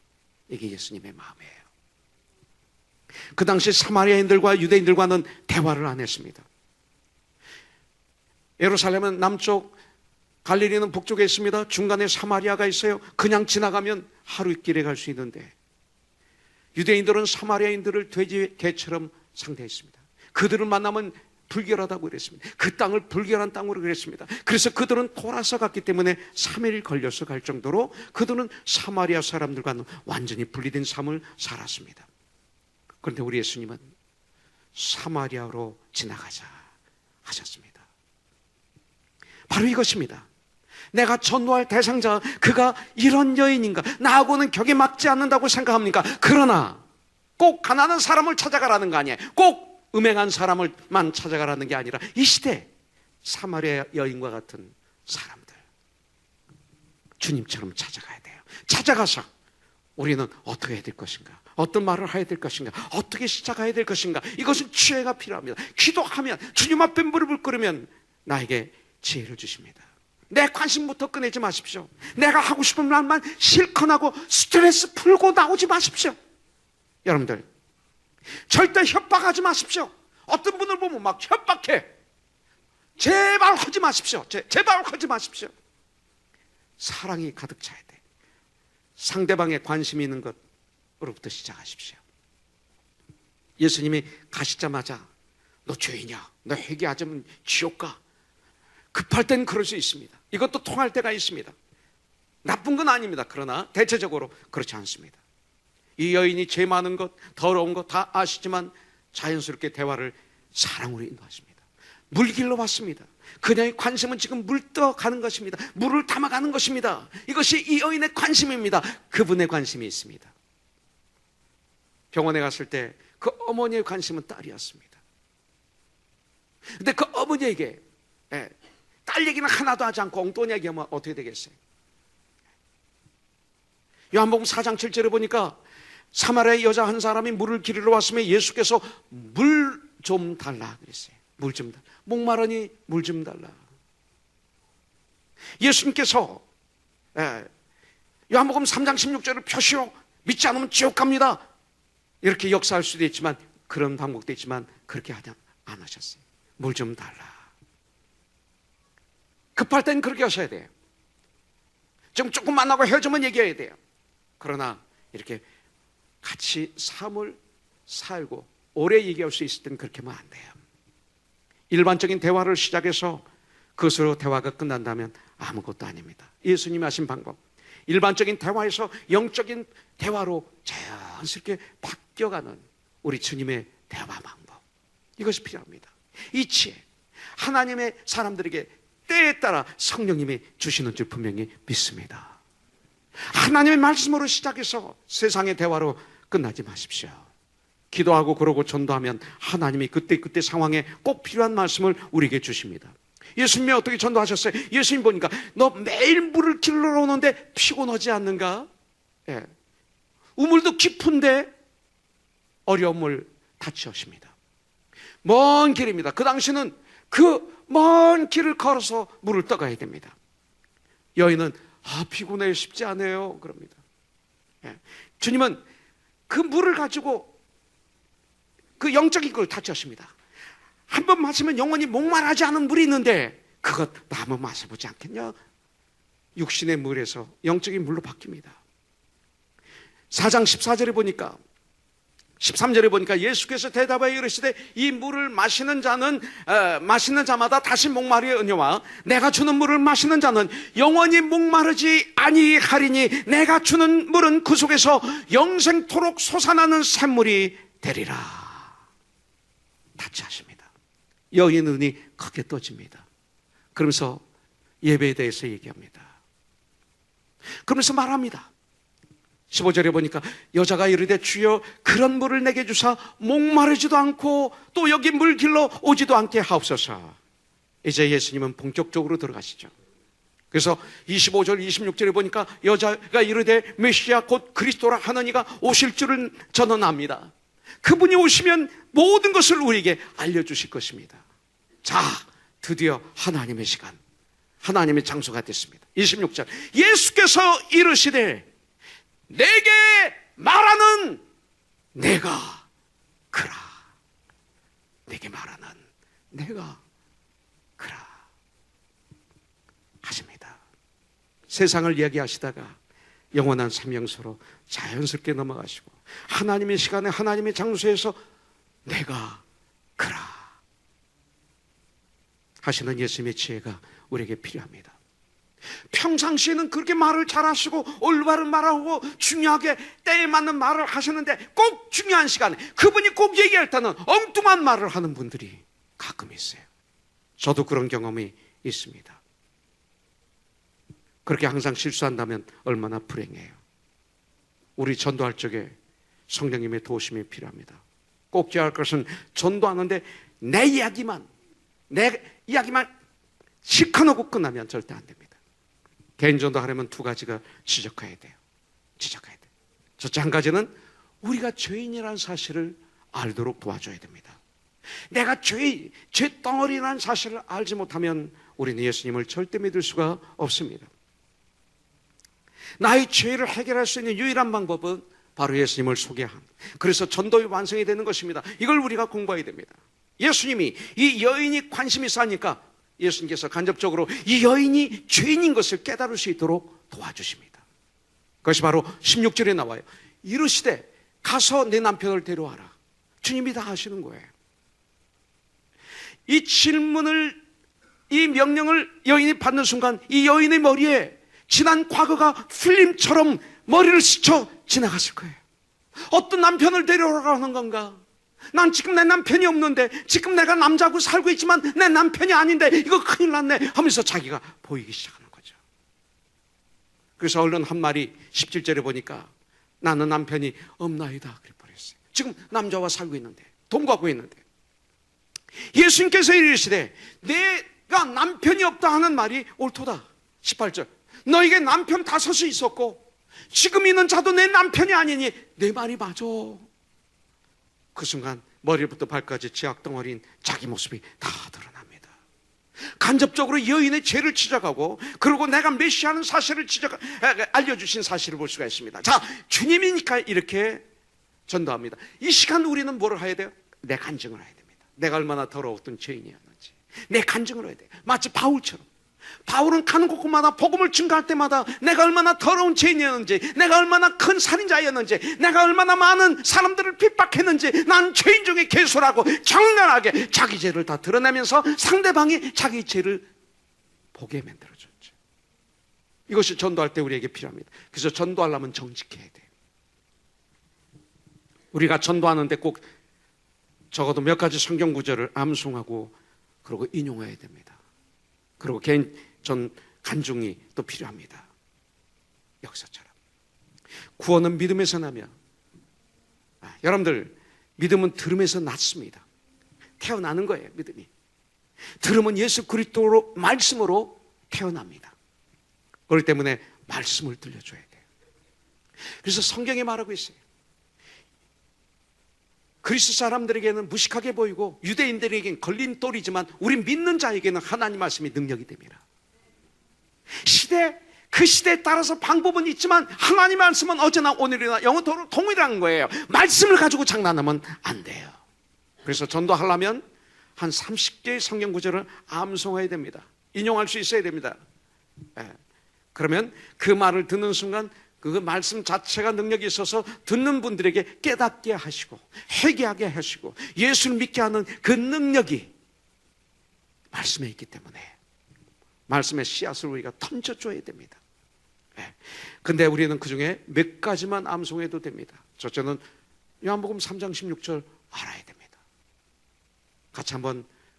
이게 예수님의 마음이에요. 그 당시 사마리아인들과 유대인들과는 대화를 안 했습니다. 예루살렘은 남쪽, 갈릴리는 북쪽에 있습니다. 중간에 사마리아가 있어요. 그냥 지나가면 하루 길에 갈 수 있는데 유대인들은 사마리아인들을 돼지 개처럼 상대했습니다. 그들을 만나면 불결하다고 그랬습니다. 그 땅을 불결한 땅으로 그랬습니다. 그래서 그들은 돌아서 갔기 때문에 3일 걸려서 갈 정도로 그들은 사마리아 사람들과는 완전히 분리된 삶을 살았습니다. 그런데 우리 예수님은 사마리아로 지나가자 하셨습니다. 바로 이것입니다. 내가 전도할 대상자, 그가 이런 여인인가? 나하고는 격에 맞지 않는다고 생각합니까? 그러나 꼭 가난한 사람을 찾아가라는 거 아니에요. 꼭 음행한 사람을만 찾아가라는 게 아니라 이 시대 사마리아 여인과 같은 사람들, 주님처럼 찾아가야 돼요. 찾아가서 우리는 어떻게 해야 될 것인가? 어떤 말을 해야 될 것인가? 어떻게 시작해야 될 것인가? 이것은 지혜가 필요합니다. 기도하면, 주님 앞에 무릎을 꿇으면 나에게 지혜를 주십니다. 내 관심부터 꺼내지 마십시오. 내가 하고 싶은 말만 실컷 하고 스트레스 풀고 나오지 마십시오. 여러분들, 절대 협박하지 마십시오. 어떤 분을 보면 막 협박해. 제발 하지 마십시오. 제발 하지 마십시오. 사랑이 가득 차야 돼. 상대방에 관심이 있는 것으로부터 시작하십시오. 예수님이 가시자마자 너 죄인이야, 너 회개하자면 지옥 가. 급할 땐 그럴 수 있습니다. 이것도 통할 때가 있습니다. 나쁜 건 아닙니다. 그러나 대체적으로 그렇지 않습니다. 이 여인이 죄 많은 것, 더러운 것 다 아시지만 자연스럽게 대화를 사랑으로 인도하십니다. 물길로 왔습니다. 그녀의 관심은 지금 물떠가는 것입니다. 물을 담아가는 것입니다. 이것이 이 여인의 관심입니다. 그분의 관심이 있습니다. 병원에 갔을 때 그 어머니의 관심은 딸이었습니다. 근데 그 어머니에게 딸 얘기는 하나도 하지 않고 엉뚱한 얘기하면 어떻게 되겠어요? 요한복음 4장 7절에 보니까 사마리아 여자 한 사람이 물을 기르러 왔으면 예수께서 물 좀 달라 그랬어요. 물 좀 달라. 목마르니 물 좀 달라. 예수님께서 요한복음 3장 16절을 표시로 믿지 않으면 지옥 갑니다. 이렇게 역사할 수도 있지만, 그런 방법도 있지만 그렇게 안 하셨어요. 물 좀 달라. 급할 땐 그렇게 하셔야 돼요. 좀 조금 만나고 헤어지면 얘기해야 돼요. 그러나 이렇게 같이 삶을 살고 오래 얘기할 수 있을 땐 그렇게 하면 안 돼요. 일반적인 대화를 시작해서 그것으로 대화가 끝난다면 아무것도 아닙니다. 예수님이 하신 방법, 일반적인 대화에서 영적인 대화로 자연스럽게 바뀌어가는 우리 주님의 대화 방법, 이것이 필요합니다. 이 지혜, 하나님의 사람들에게 때에 따라 성령님이 주시는 줄 분명히 믿습니다. 하나님의 말씀으로 시작해서 세상의 대화로 끝나지 마십시오. 기도하고 그러고 전도하면 하나님이 그때 상황에 꼭 필요한 말씀을 우리에게 주십니다. 예수님이 어떻게 전도하셨어요? 예수님 보니까 너 매일 물을 길러 오는데 피곤하지 않는가? 우물도 깊은데 어려움을 다치십니다. 먼 길입니다. 그 당시는 그 먼 길을 걸어서 물을 떠가야 됩니다. 여인은 피곤해, 쉽지 않아요 그럽니다. 주님은 그 물을 가지고 그 영적인 걸 다치십니다. 한 번 마시면 영원히 목마르지 않은 물이 있는데 그것 나 한번 마셔보지 않겠냐? 육신의 물에서 영적인 물로 바뀝니다. 4장 14절에 보니까 13절에 보니까 예수께서 대답하여 이르시되 이 물을 마시는 자마다 다시 목마르의 은혜와 내가 주는 물을 마시는 자는 영원히 목마르지 아니하리니 내가 주는 물은 그 속에서 영생토록 솟아나는 샘물이 되리라. 다치하십니다. 여인의 눈이 크게 떠집니다. 그러면서 예배에 대해서 얘기합니다. 그러면서 말합니다. 15절에 보니까 여자가 이르되 주여 그런 물을 내게 주사 목마르지도 않고 또 여기 물 길러 오지도 않게 하옵소서. 이제 예수님은 본격적으로 들어가시죠. 그래서 25절 26절에 보니까 여자가 이르되 메시아 곧 그리스도라 하느니가 오실 줄은 저는 압니다. 그분이 오시면 모든 것을 우리에게 알려주실 것입니다. 자, 드디어 하나님의 시간, 하나님의 장소가 됐습니다. 26절 예수께서 이르시되 내게 말하는 내가 그라. 내게 말하는 내가 그라 하십니다. 세상을 이야기하시다가 영원한 삼명소로 자연스럽게 넘어가시고 하나님의 시간에 하나님의 장소에서 내가 그라 하시는 예수님의 지혜가 우리에게 필요합니다. 평상시에는 그렇게 말을 잘하시고 올바른 말하고 중요하게 때에 맞는 말을 하시는데 꼭 중요한 시간에 그분이 꼭 얘기할 때는 엉뚱한 말을 하는 분들이 가끔 있어요. 저도 그런 경험이 있습니다. 그렇게 항상 실수한다면 얼마나 불행해요. 우리 전도할 적에 성령님의 도우심이 필요합니다. 꼭 기억할 것은 전도하는데 내 이야기만 실컷 하고 끝나면 절대 안 됩니다. 개인 전도하려면 두 가지가 지적해야 돼요. 첫째 한 가지는 우리가 죄인이라는 사실을 알도록 도와줘야 됩니다. 내가 죄덩어리라는 사실을 알지 못하면 우리는 예수님을 절대 믿을 수가 없습니다. 나의 죄를 해결할 수 있는 유일한 방법은 바로 예수님을 소개하는, 그래서 전도의 완성이 되는 것입니다. 이걸 우리가 공부해야 됩니다. 예수님이 이 여인이 관심이 있으니까 예수님께서 간접적으로 이 여인이 죄인인 것을 깨달을 수 있도록 도와주십니다. 그것이 바로 16절에 나와요. 이르시되 가서 내 남편을 데려와라. 주님이 다 하시는 거예요. 이 질문을, 이 명령을 여인이 받는 순간 이 여인의 머리에 지난 과거가 필름처럼 머리를 스쳐 지나갔을 거예요. 어떤 남편을 데려오라고 하는 건가? 난 지금 내 남편이 없는데, 지금 내가 남자하고 살고 있지만 내 남편이 아닌데 이거 큰일 났네 하면서 자기가 보이기 시작하는 거죠. 그래서 얼른 한 말이 17절에 보니까 나는 남편이 없나이다 그래 버렸어요. 지금 남자와 살고 있는데, 동거하고 있는데 예수님께서 이르시되 내가 남편이 없다 하는 말이 옳도다. 18절 너에게 남편 5이 있었고 지금 있는 자도 내 남편이 아니니 내 말이 맞아. 그 순간 머리부터 발까지 지악덩어리인 자기 모습이 다 드러납니다. 간접적으로 여인의 죄를 지적하고, 그리고 내가 메시아는 사실을 알려주신 사실을 볼 수가 있습니다. 자, 주님이니까 이렇게 전도합니다. 이 시간 우리는 뭐를 해야 돼요? 내 간증을 해야 됩니다. 내가 얼마나 더러웠던 죄인이었는지 내 간증을 해야 돼요. 마치 바울처럼. 바울은 가는 곳곳마다 복음을 증거할 때마다 내가 얼마나 더러운 죄인이었는지, 내가 얼마나 큰 살인자였는지, 내가 얼마나 많은 사람들을 핍박했는지, 난 죄인 중에 괴수라고 정연하게 자기 죄를 다 드러내면서 상대방이 자기 죄를 보게 만들어줬죠. 이것이 전도할 때 우리에게 필요합니다. 그래서 전도하려면 정직해야 돼요. 우리가 전도하는데 꼭 적어도 몇 가지 성경 구절을 암송하고 그리고 인용해야 됩니다. 그리고 개인 전 간증이 또 필요합니다. 역사처럼. 구원은 믿음에서 나며, 여러분들 믿음은 들음에서 났습니다. 태어나는 거예요. 믿음이. 들음은 예수 그리스도로 말씀으로 태어납니다. 그렇기 때문에 말씀을 들려줘야 돼요. 그래서 성경에 말하고 있어요. 그리스 사람들에게는 무식하게 보이고 유대인들에게는 걸림돌이지만 우리 믿는 자에게는 하나님 말씀이 능력이 됩니다. 그 시대에 따라서 방법은 있지만 하나님 말씀은 어제나 오늘이나 영원토록 동일한 거예요. 말씀을 가지고 장난하면 안 돼요. 그래서 전도하려면 한 30개의 성경 구절을 암송해야 됩니다. 인용할 수 있어야 됩니다. 그러면 그 말을 듣는 순간 그 말씀 자체가 능력이 있어서 듣는 분들에게 깨닫게 하시고 회개하게 하시고 예수를 믿게 하는 그 능력이 말씀에 있기 때문에 말씀의 씨앗을 우리가 던져줘야 됩니다. 근데 우리는 그 중에 몇 가지만 암송해도 됩니다. 첫째는 요한복음 3장 16절 알아야 됩니다. 같이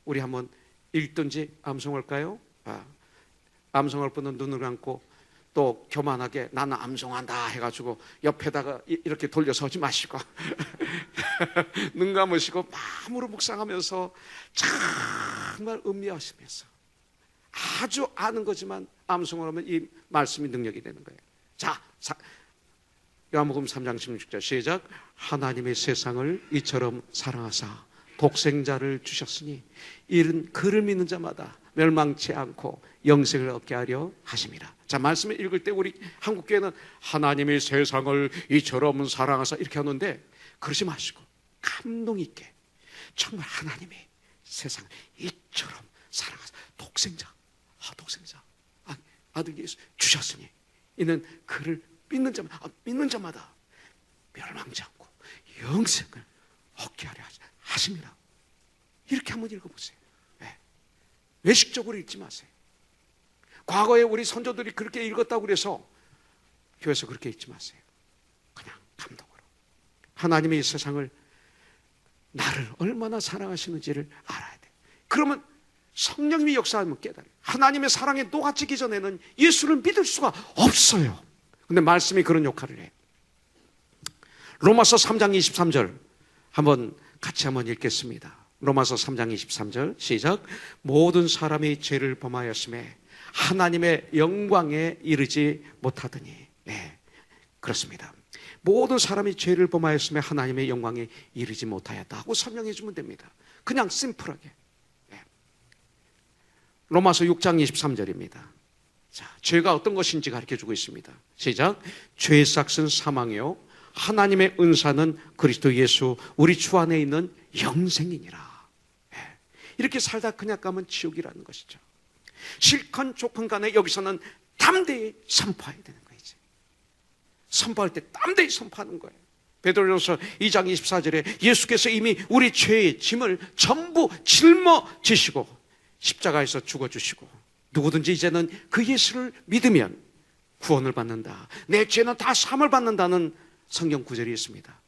우리 한번 읽든지 암송할까요? 암송할 분은 눈을 감고 또 교만하게 나는 암송한다 해가지고 옆에다가 이렇게 돌려서 하지 마시고 눈 감으시고 마음으로 묵상하면서 정말 음미하시면서 아주 아는 거지만 암송을 하면 이 말씀이 능력이 되는 거예요. 자, 요한복음 3장 16절 시작. 하나님의 세상을 이처럼 사랑하사 독생자를 주셨으니 이는 그를 믿는 자마다 멸망치 않고 영생을 얻게 하려 하심이라. 자, 말씀을 읽을 때 우리 한국교회는 하나님의 세상을 이처럼 사랑하사 이렇게 하는데 그러지 마시고 감동 있게 정말 하나님의 세상을 이처럼 사랑하사 독생자 아들 예수 주셨으니 이는 그를 믿는 자마다 멸망치 않고 영생을 얻게 하려 하심이라. 이렇게 한번 읽어보세요. 네. 외식적으로 읽지 마세요. 과거에 우리 선조들이 그렇게 읽었다고 그래서 교회에서 그렇게 읽지 마세요. 그냥 감동으로 하나님의 이 세상을 나를 얼마나 사랑하시는지를 알아야 돼. 그러면 성령님이 역사하면 깨달아요. 하나님의 사랑에 녹아지기 전에는 예수를 믿을 수가 없어요. 근데 말씀이 그런 역할을 해요. 로마서 3장 23절 같이 한번 읽겠습니다. 로마서 3장 23절 시작. 모든 사람이 죄를 범하였음에 하나님의 영광에 이르지 못하더니. 네, 그렇습니다. 모든 사람이 죄를 범하였음에 하나님의 영광에 이르지 못하였다 하고 설명해 주면 됩니다. 그냥 심플하게. 네. 로마서 6장 23절입니다. 자, 죄가 어떤 것인지 가르쳐주고 있습니다. 시작. 죄의 삭은 사망이요 하나님의 은사는 그리스도 예수 우리 주 안에 있는 영생이니라. 네. 이렇게 살다 그냥 가면 지옥이라는 것이죠. 실컷 좋건 간에 여기서는 담대히 선포해야 되는 거예요. 선포할 때 담대히 선포하는 거예요. 베드로전서 2장 24절에 예수께서 이미 우리 죄의 짐을 전부 짊어지시고 십자가에서 죽어주시고 누구든지 이제는 그 예수를 믿으면 구원을 받는다. 내 죄는 다 사함을 받는다는 성경 구절이 있습니다.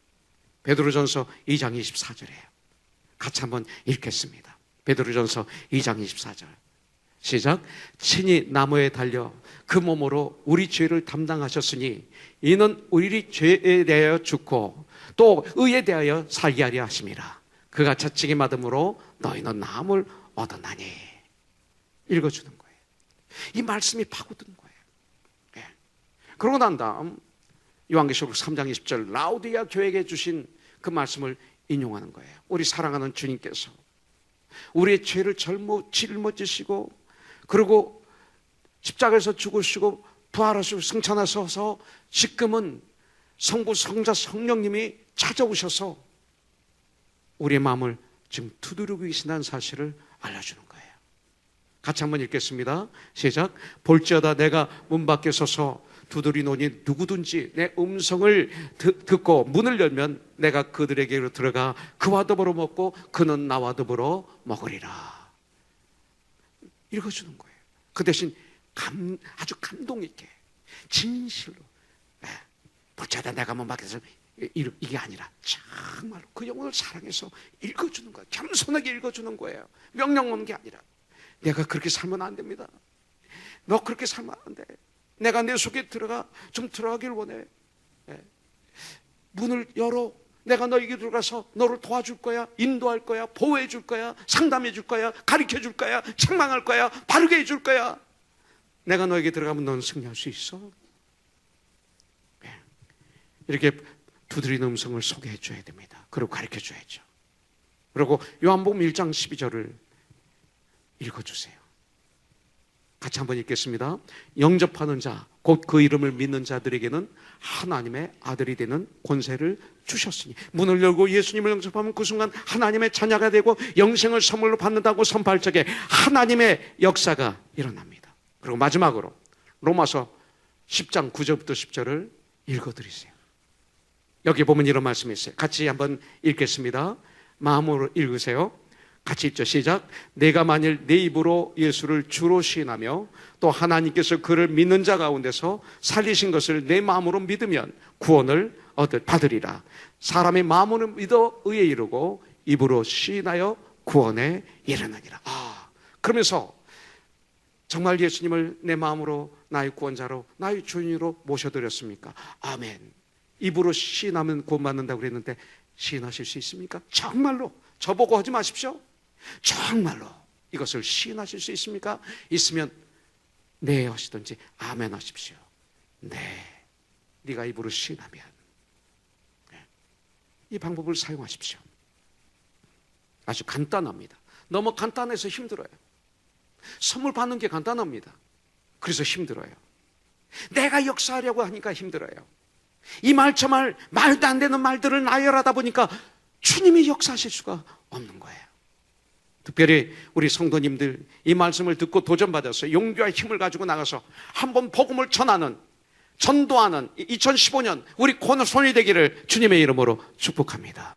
베드로전서 2장 24절이에요. 같이 한번 읽겠습니다. 베드로전서 2장 24절 시작. 친히 나무에 달려 그 몸으로 우리 죄를 담당하셨으니 이는 우리 죄에 대하여 죽고 또 의에 대하여 살게 하려 하심이라. 그가 채찍에 맞음으로 너희는 나음을 얻었나니. 읽어주는 거예요. 이 말씀이 파고드는 거예요. 네. 그러고 난 다음 요한계시록 3장 20절 라우디아 교회에게 주신 그 말씀을 인용하는 거예요. 우리 사랑하는 주님께서 우리의 죄를 짊어지시고 그리고 십자가에서 죽으시고 부활하시고 승천하셔서 지금은 성부 성자 성령님이 찾아오셔서 우리의 마음을 지금 두드리고 계신다는 사실을 알려주는 거예요. 같이 한번 읽겠습니다. 시작. 볼지어다 내가 문 밖에 서서 두드리노니 누구든지 내 음성을 듣고 문을 열면 내가 그들에게로 들어가 그와 더불어 먹고 그는 나와 더불어 먹으리라. 읽어주는 거예요. 그 대신 아주 감동 있게 진실로 볼지어다 내가 문 밖에 서서 이게 아니라 정말로 그 영혼을 사랑해서 읽어주는 거예요. 겸손하게 읽어주는 거예요. 명령 오는 게 아니라 내가 그렇게 살면 안 됩니다. 너 그렇게 살면 안 돼. 내가 내 속에 좀 들어가길 원해. 문을 열어. 내가 너에게 들어가서 너를 도와줄 거야. 인도할 거야. 보호해 줄 거야. 상담해 줄 거야. 가르쳐 줄 거야. 책망할 거야. 바르게 해줄 거야. 내가 너에게 들어가면 너는 승리할 수 있어. 이렇게 두드리는 음성을 소개해 줘야 됩니다. 그리고 가르쳐 줘야죠. 그리고 요한복음 1장 12절을 읽어주세요. 같이 한번 읽겠습니다. 영접하는 자, 곧 그 이름을 믿는 자들에게는 하나님의 아들이 되는 권세를 주셨으니 문을 열고 예수님을 영접하면 그 순간 하나님의 자녀가 되고 영생을 선물로 받는다고 선포할 적에 하나님의 역사가 일어납니다. 그리고 마지막으로 로마서 10장 9절부터 10절을 읽어드리세요. 여기 보면 이런 말씀이 있어요. 같이 한번 읽겠습니다. 마음으로 읽으세요. 같이 읽죠. 시작. 내가 만일 내 입으로 예수를 주로 시인하며 또 하나님께서 그를 믿는 자 가운데서 살리신 것을 내 마음으로 믿으면 구원을 받으리라. 사람의 마음으로 믿어 의에 이르고 입으로 시인하여 구원에 이르느니라. 그러면서 정말 예수님을 내 마음으로 나의 구원자로 나의 주인으로 모셔드렸습니까? 아멘. 입으로 시인하면 구원받는다고 그랬는데 시인하실 수 있습니까? 정말로 저보고 하지 마십시오. 정말로 이것을 시인하실 수 있습니까? 있으면 네 하시든지 아멘 하십시오. 네, 네가 입으로 시인하면 이 방법을 사용하십시오. 아주 간단합니다. 너무 간단해서 힘들어요. 선물 받는 게 간단합니다. 그래서 힘들어요. 내가 역사하려고 하니까 힘들어요. 이 말 저 말 말도 안 되는 말들을 나열하다 보니까 주님이 역사하실 수가 없는 거예요. 특별히 우리 성도님들 이 말씀을 듣고 도전받아서 용기와 힘을 가지고 나가서 한번 복음을 전하는, 전도하는 2015년 우리 코너손이 되기를 주님의 이름으로 축복합니다.